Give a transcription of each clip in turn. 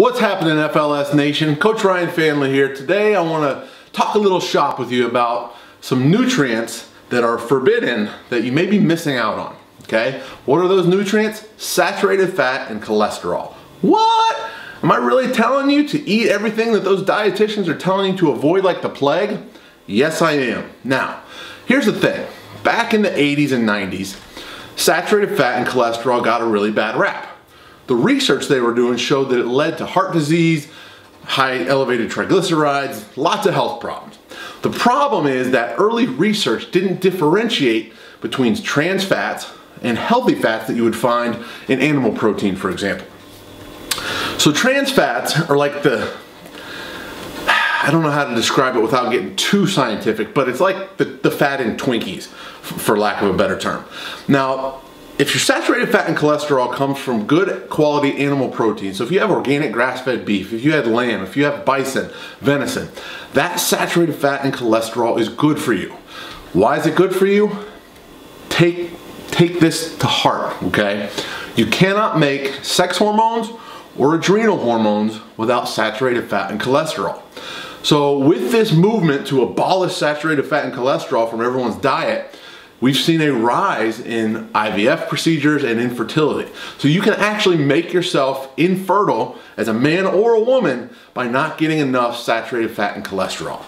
What's happening, FLS Nation? Coach Ryan Family here. Today I want to talk a little shop with you about some nutrients that are forbidden that you may be missing out on. Okay? What are those nutrients? Saturated fat and cholesterol. What? Am I really telling you to eat everything that those dietitians are telling you to avoid like the plague? Yes, I am. Now, here's the thing. Back in the 80s and 90s, saturated fat and cholesterol got a really bad rap. The research they were doing showed that it led to heart disease, high elevated triglycerides, lots of health problems. The problem is that early research didn't differentiate between trans fats and healthy fats that you would find in animal protein, for example. So trans fats are like I don't know how to describe it without getting too scientific, but it's like the fat in Twinkies, for lack of a better term. Now, if your saturated fat and cholesterol comes from good quality animal protein, so if you have organic grass-fed beef, if you had lamb, if you have bison, venison, that saturated fat and cholesterol is good for you. Why is it good for you? Take this to heart, okay? You cannot make sex hormones or adrenal hormones without saturated fat and cholesterol. So with this movement to abolish saturated fat and cholesterol from everyone's diet, we've seen a rise in IVF procedures and infertility. So you can actually make yourself infertile as a man or a woman by not getting enough saturated fat and cholesterol.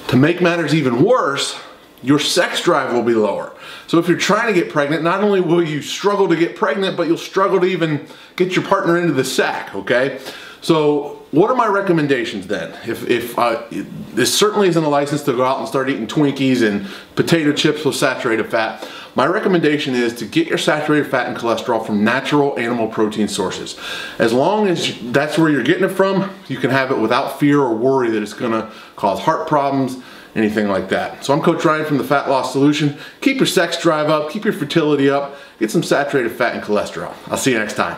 To make matters even worse, your sex drive will be lower. So if you're trying to get pregnant, not only will you struggle to get pregnant, but you'll struggle to even get your partner into the sack, okay? So what are my recommendations then? This certainly isn't a license to go out and start eating Twinkies and potato chips with saturated fat. My recommendation is to get your saturated fat and cholesterol from natural animal protein sources. As long as that's where you're getting it from, you can have it without fear or worry that it's gonna cause heart problems, anything like that. So I'm Coach Ryan from the Fat Loss Solution. Keep your sex drive up, keep your fertility up, get some saturated fat and cholesterol. I'll see you next time.